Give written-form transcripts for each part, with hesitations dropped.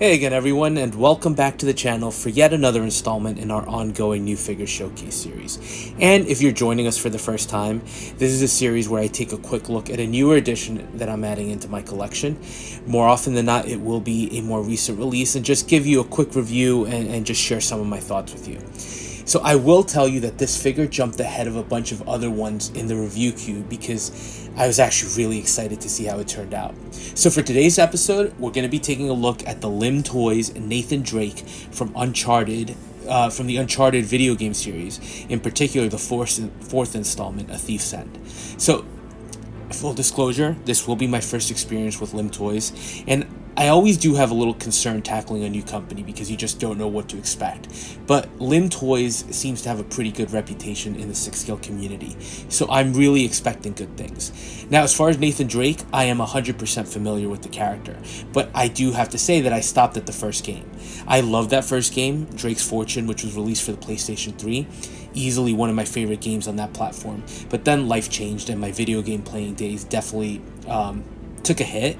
Hey again everyone, and welcome back to the channel for yet another installment in our ongoing New Figures Showcase series. And if you're joining us for the first time, this is a series where I take a quick look at a newer edition that I'm adding into my collection. More often than not, it will be a more recent release and just give you a quick review and just share some of my thoughts with you. So I will tell you that this figure jumped ahead of a bunch of other ones in the review queue because I was actually really excited to see how it turned out. So for today's episode, we're going to be taking a look at the LIM Toys Nathan Drake from Uncharted, from the Uncharted video game series, in particular the fourth installment, A Thief's End. So full disclosure, this will be my first experience with LIM Toys, and I always do have a little concern tackling a new company because you just don't know what to expect. But LIM Toys seems to have a pretty good reputation in the 6-scale community, so I'm really expecting good things. Now, as far as Nathan Drake, I am 100% familiar with the character, but I do have to say that I stopped at the first game. I loved that first game, Drake's Fortune, which was released for the PlayStation 3. Easily one of my favorite games on that platform. But then life changed and my video game playing days definitely took a hit.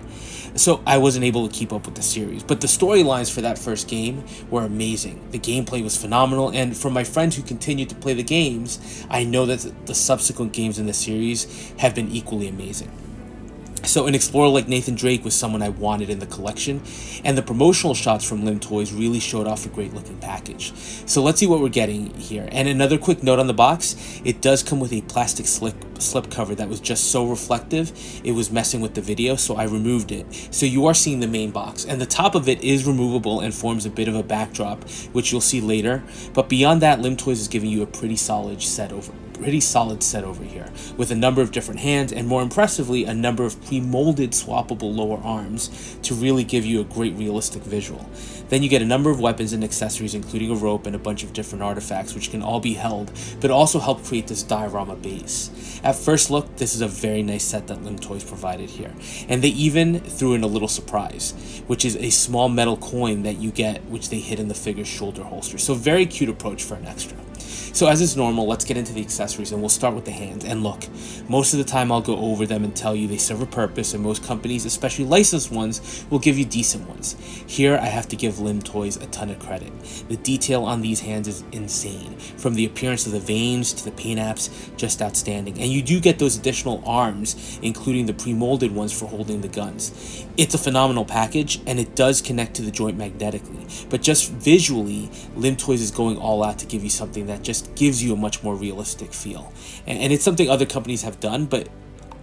So I wasn't able to keep up with the series. But the storylines for that first game were amazing. The gameplay was phenomenal, and from my friends who continued to play the games, I know that the subsequent games in the series have been equally amazing. So an explorer like Nathan Drake was someone I wanted in the collection, and the promotional shots from LIM Toys really showed off a great looking package. So let's see what we're getting here. And another quick note on the box, it does come with a plastic slip cover that was just so reflective, it was messing with the video, so I removed it. So you are seeing the main box, and the top of it is removable and forms a bit of a backdrop, which you'll see later. But beyond that, LIM Toys is giving you a pretty solid set over here, with a number of different hands and, more impressively, a number of pre-molded swappable lower arms to really give you a great realistic visual. Then you get a number of weapons and accessories, including a rope and a bunch of different artifacts, which can all be held, but also help create this diorama base. At first look, this is a very nice set that LIM Toys provided here, and they even threw in a little surprise, which is a small metal coin that you get, which they hid in the figure's shoulder holster. So very cute approach for an extra. So as is normal, let's get into the accessories, and we'll start with the hands. And look, most of the time I'll go over them and tell you they serve a purpose, and most companies, especially licensed ones, will give you decent ones. Here I have to give LIM Toys a ton of credit. The detail on these hands is insane. From the appearance of the veins to the paint apps, just outstanding. And you do get those additional arms, including the pre-molded ones for holding the guns. It's a phenomenal package, and it does connect to the joint magnetically. But just visually, LIM Toys is going all out to give you something that just gives you a much more realistic feel. And it's something other companies have done, but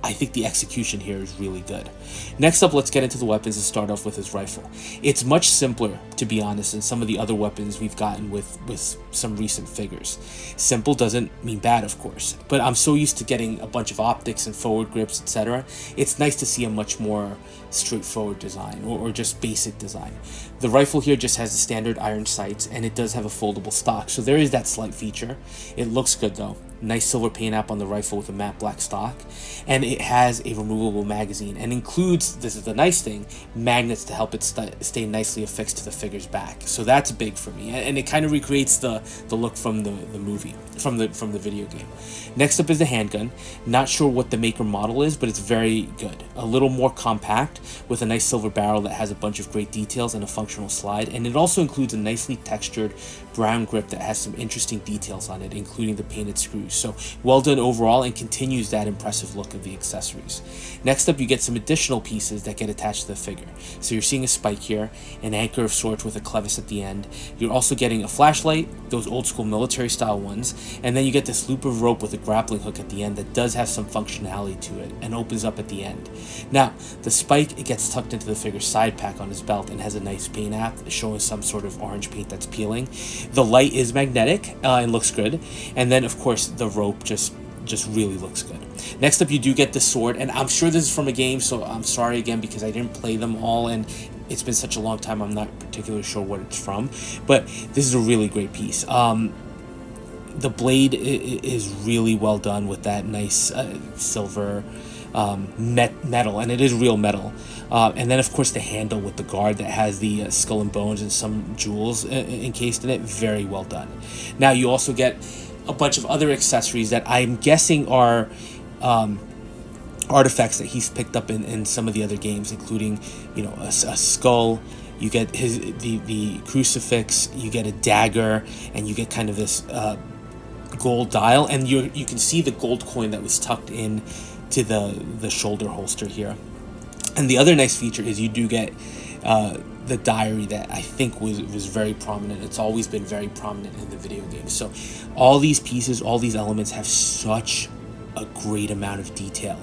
I think the execution here is really good. Next up, let's get into the weapons and start off with his rifle. It's much simpler, to be honest, than some of the other weapons we've gotten with some recent figures. Simple doesn't mean bad, of course, but I'm so used to getting a bunch of optics and forward grips, etc. It's nice to see a much more straightforward design, or just basic design. The rifle here just has the standard iron sights, and it does have a foldable stock, so there is that slight feature. It looks good though. Nice silver paint app on the rifle with a matte black stock, and it has a removable magazine and includes, this is the nice thing, magnets to help it stay nicely affixed to the figure's back. So that's big for me, and it kind of recreates the look from the movie, from the video game. Next up is the handgun. Not sure what the maker model is, but it's very good. A little more compact with a nice silver barrel that has a bunch of great details and a functional slide, and it also includes a nicely textured brown grip that has some interesting details on it, including the painted screws. So well done overall, and continues that impressive look of the accessories. Next up, you get some additional pieces that get attached to the figure. So you're seeing a spike here, an anchor of sorts with a clevis at the end. You're also getting a flashlight, those old school military style ones, and then you get this loop of rope with a grappling hook at the end that does have some functionality to it and opens up at the end. Now, the spike, it gets tucked into the figure's side pack on his belt and has a nice paint app showing some sort of orange paint that's peeling. The light is magnetic and looks good, and then of course the rope just really looks good. Next up, you do get the sword, and I'm sure this is from a game, so I'm sorry again because I didn't play them all and it's been such a long time, I'm not particularly sure what it's from, but this is a really great piece. The blade is really well done with that nice silver metal, and it is real metal. And then of course the handle with the guard that has the skull and bones and some jewels encased in it, very well done. Now you also get a bunch of other accessories that I'm guessing are artifacts that he's picked up in some of the other games, including, you know, a skull, you get the crucifix, you get a dagger, and you get kind of this gold dial, and you can see the gold coin that was tucked in to the shoulder holster here. And the other nice feature is you do get the diary that I think was very prominent. It's always been very prominent in the video game. So all these pieces, all these elements have such a great amount of detail.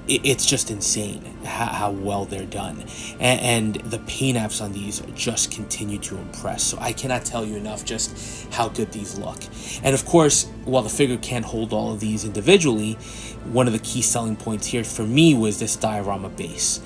It's just insane how well they're done, and the paint apps on these just continue to impress. So I cannot tell you enough just how good these look. And of course, while the figure can't hold all of these individually, one of the key selling points here for me was this diorama base,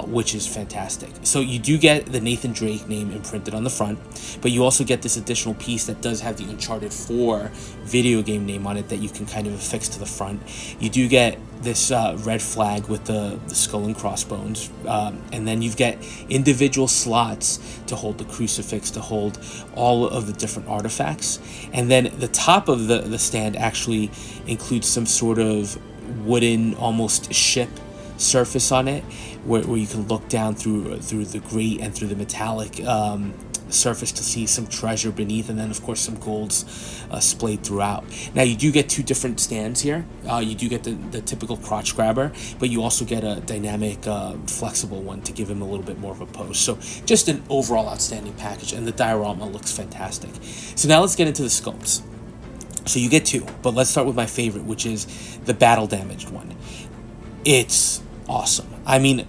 which is fantastic. So you do get the Nathan Drake name imprinted on the front, but you also get this additional piece that does have the Uncharted 4 video game name on it that you can kind of affix to the front. You do get this red flag with the skull and crossbones, and then you've got individual slots to hold the crucifix, to hold all of the different artifacts. And then the top of the stand actually includes some sort of wooden, almost ship surface on it, where you can look down through the grate and through the metallic surface to see some treasure beneath, and then of course some golds splayed throughout. Now you do get two different stands here. You do get the typical crotch grabber, but you also get a dynamic flexible one to give him a little bit more of a pose. So just an overall outstanding package, and the diorama looks fantastic. So now let's get into the sculpts. So you get two, but let's start with my favorite, which is the battle damaged one. It's awesome. I mean,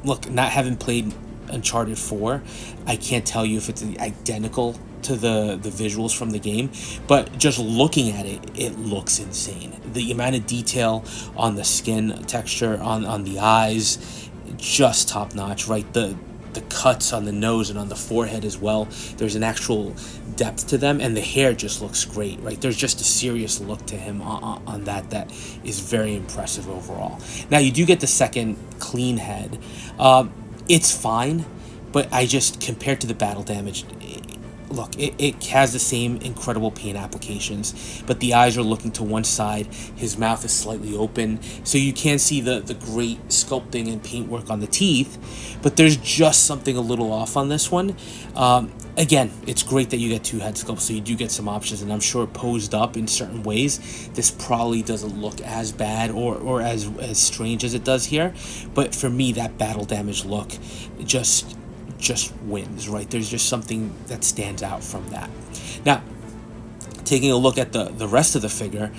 look, not having played Uncharted 4, I can't tell you if it's identical to the visuals from the game, but just looking at it, it looks insane. The amount of detail on the skin texture, on the eyes, just top notch, right? The cuts on the nose and on the forehead as well, there's an actual depth to them, and the hair just looks great, right? There's just a serious look to him on that is very impressive overall. Now you do get the second clean head. It's fine, but I just, compared to the battle damage, look, it has the same incredible paint applications, but the eyes are looking to one side, his mouth is slightly open, so you can see the great sculpting and paintwork on the teeth, but there's just something a little off on this one. Again, it's great that you get two head sculpts, so you do get some options, and I'm sure posed up in certain ways, this probably doesn't look as bad or as strange as it does here, but for me, that battle damage look just wins, right? There's just something that stands out from that. Now, taking a look at the rest of the figure,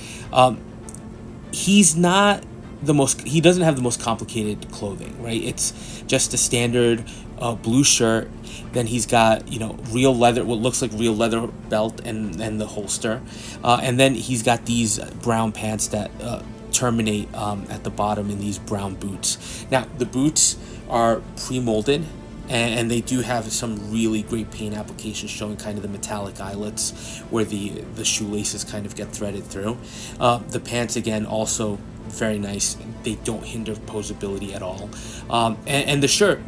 he's not he doesn't have the most complicated clothing, right? It's just a standard blue shirt. Then he's got, real leather, what looks like real leather belt and the holster. And then he's got these brown pants that terminate at the bottom in these brown boots. Now, the boots are pre-molded, and they do have some really great paint applications showing kind of the metallic eyelets where the shoelaces kind of get threaded through. The pants, again, also very nice. They don't hinder posability at all. And the shirt,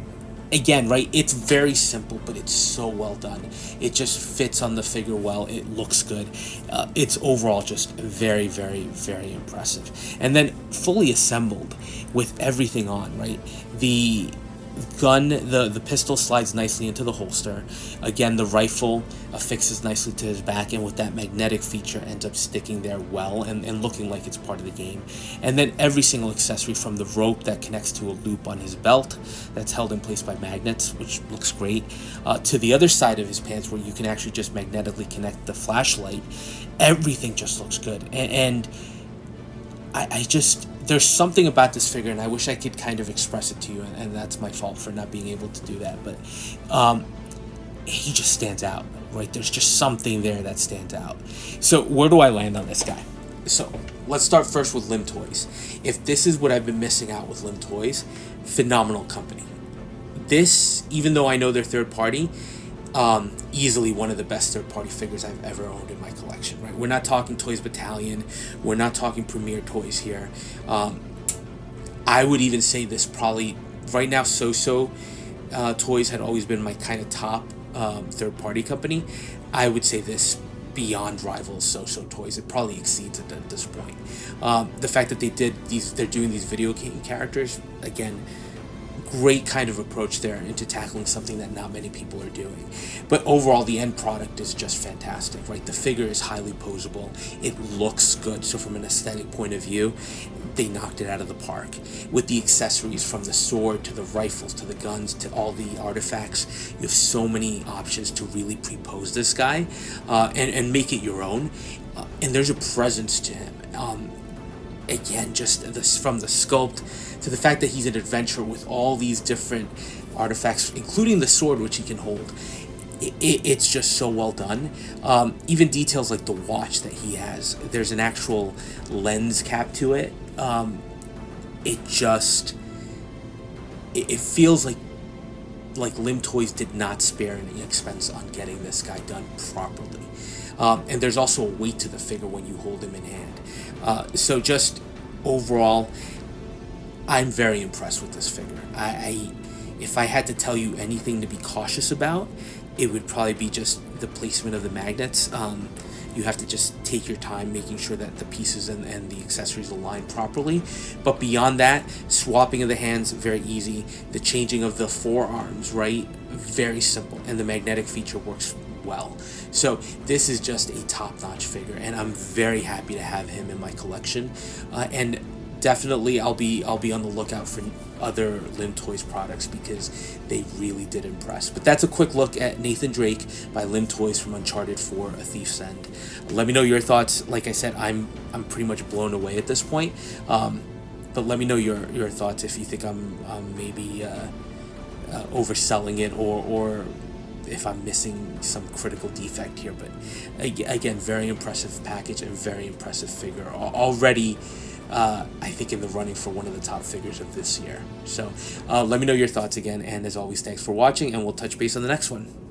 again, right, it's very simple, but it's so well done. It just fits on the figure well. It looks good. It's overall just very, very, very impressive. And then fully assembled with everything on, right? The gun, the pistol slides nicely into the holster. Again, the rifle affixes nicely to his back, and with that magnetic feature ends up sticking there well and looking like it's part of the game. And then every single accessory, from the rope that connects to a loop on his belt that's held in place by magnets, which looks great, to the other side of his pants where you can actually just magnetically connect the flashlight, everything just looks good. And I just, there's something about this figure, and I wish I could kind of express it to you, and that's my fault for not being able to do that, but he just stands out, right? There's just something there that stands out. So where do I land on this guy? So let's start first with LIM Toys. If this is what I've been missing out with LIM Toys, phenomenal company. This, even though I know they're third party, easily one of the best third-party figures I've ever owned in my collection, right? We're not talking Toys Battalion. We're not talking Premier Toys here. I would even say this probably, right now, So Toys had always been my kind of top third-party company. I would say this beyond rivals So Toys. It probably exceeds it at this point. The fact that they're doing these video game characters, again, great kind of approach there into tackling something that not many people are doing. But overall, the end product is just fantastic, right? The figure is highly posable. It looks good. So from an aesthetic point of view, they knocked it out of the park. With the accessories, from the sword to the rifles to the guns to all the artifacts, you have so many options to really pre-pose this guy and make it your own. And there's a presence to him. Again, just this, from the sculpt to the fact that he's an adventurer with all these different artifacts, including the sword, which he can hold. It's just so well done. Even details like the watch that he has. There's an actual lens cap to it. It feels like LIM Toys did not spare any expense on getting this guy done properly. And there's also a weight to the figure when you hold him in hand. So just overall, I'm very impressed with this figure. If I had to tell you anything to be cautious about, it would probably be just the placement of the magnets. You have to just take your time making sure that the pieces and the accessories align properly. But beyond that, swapping of the hands, very easy. The changing of the forearms, right? Very simple. And the magnetic feature works well. So this is just a top-notch figure, and I'm very happy to have him in my collection. And definitely I'll be on the lookout for other LIM Toys products because they really did impress. But that's a quick look at Nathan Drake by LIM Toys from Uncharted 4: A Thief's End. Let me know your thoughts. Like I said, I'm pretty much blown away at this point. But let me know your thoughts if you think I'm maybe overselling it or if I'm missing some critical defect here. But again, very impressive package and very impressive figure. Already, I think in the running for one of the top figures of this year. So let me know your thoughts again, and as always, thanks for watching, and we'll touch base on the next one.